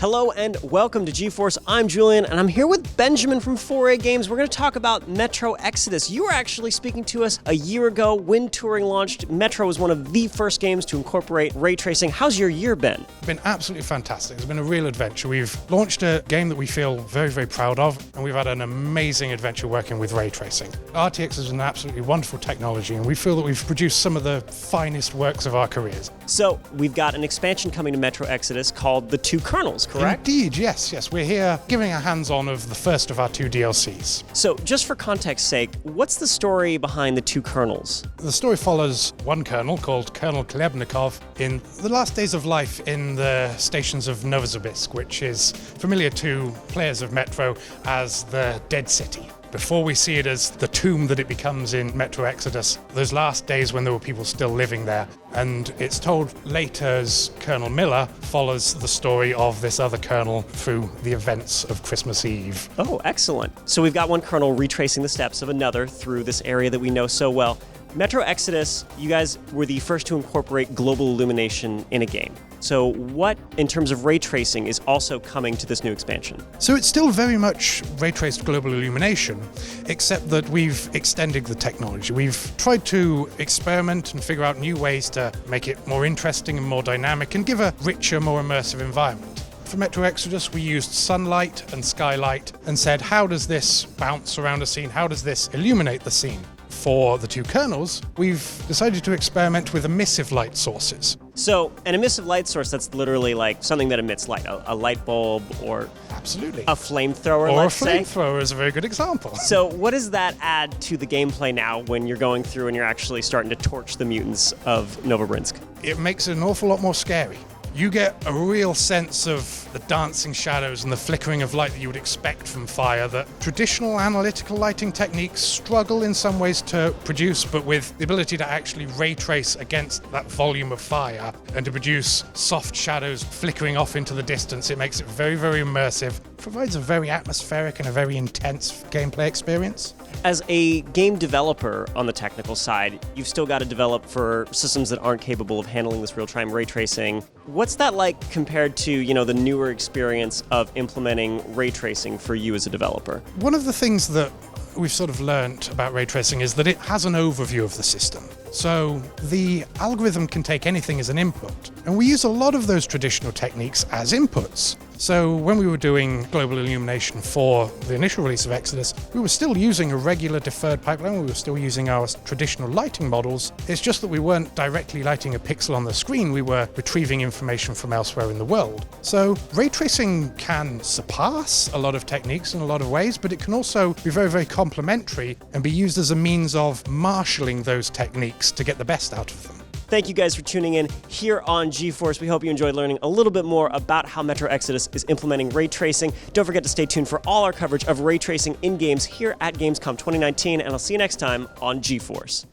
Hello and welcome to GeForce. I'm Julian and I'm here with Benjamin from 4A Games. We're going to talk about Metro Exodus. You were actually speaking to us a year ago when Turing launched. Metro was one of the first games to incorporate ray tracing. How's your year been? It's been absolutely fantastic. It's been a real adventure. We've launched a game that we feel very, very proud of, and we've had an amazing adventure working with ray tracing. RTX is an absolutely wonderful technology, and we feel that we've produced some of the finest works of our careers. So we've got an expansion coming to Metro Exodus called the Two Kernels, correct? Indeed, yes. We're here giving a hands-on of the first of our two DLCs. So just for context's sake, what's the story behind the Two Kernels? The story follows one kernel called Colonel Klebnikov in the last days of life in the stations of Novosibirsk, which is familiar to players of Metro as the Dead City. Before we see it as the tomb that it becomes in Metro Exodus, those last days when there were people still living there. And it's told later as Colonel Miller follows the story of this other colonel through the events of Christmas Eve. Oh, excellent. So we've got one kernel retracing the steps of another through this area that we know so well. Metro Exodus, you guys were the first to incorporate Global Illumination in a game. So what, in terms of ray tracing, is also coming to this new expansion? So it's still very much ray-traced Global Illumination, except that we've extended the technology. We've tried to experiment and figure out new ways to make it more interesting and more dynamic and give a richer, more immersive environment. For Metro Exodus, we used sunlight and skylight and said, how does this bounce around a scene? How does this illuminate the scene? For the two kernels, we've decided to experiment with emissive light sources. So an emissive light source, that's literally like something that emits light, a light bulb or Absolutely. a flamethrower, Or let's a say. flamethrower is a very good example. So what does that add to the gameplay now when you're going through and you're actually starting to torch the mutants of Novosibirsk? It makes it an awful lot more scary. You get a real sense of the dancing shadows and the flickering of light that you would expect from fire that traditional analytical lighting techniques struggle in some ways to produce, but with the ability to actually ray trace against that volume of fire and to produce soft shadows flickering off into the distance, it makes it very, very immersive, provides a very atmospheric and a very intense gameplay experience. As a game developer on the technical side, you've still got to develop for systems that aren't capable of handling this real-time ray tracing. What's that like compared to, the newer experience of implementing ray tracing for you as a developer? One of the things that we've sort of learnt about ray tracing is that it has an overview of the system. So the algorithm can take anything as an input, and we use a lot of those traditional techniques as inputs. So when we were doing Global Illumination for the initial release of Exodus, we were still using a regular deferred pipeline, we were still using our traditional lighting models. It's just that we weren't directly lighting a pixel on the screen, we were retrieving information from elsewhere in the world. So ray tracing can surpass a lot of techniques in a lot of ways, but it can also be very, very complementary and be used as a means of marshalling those techniques to get the best out of them. Thank you guys for tuning in here on GeForce. We hope you enjoyed learning a little bit more about how Metro Exodus is implementing ray tracing. Don't forget to stay tuned for all our coverage of ray tracing in games here at Gamescom 2019, and I'll see you next time on GeForce.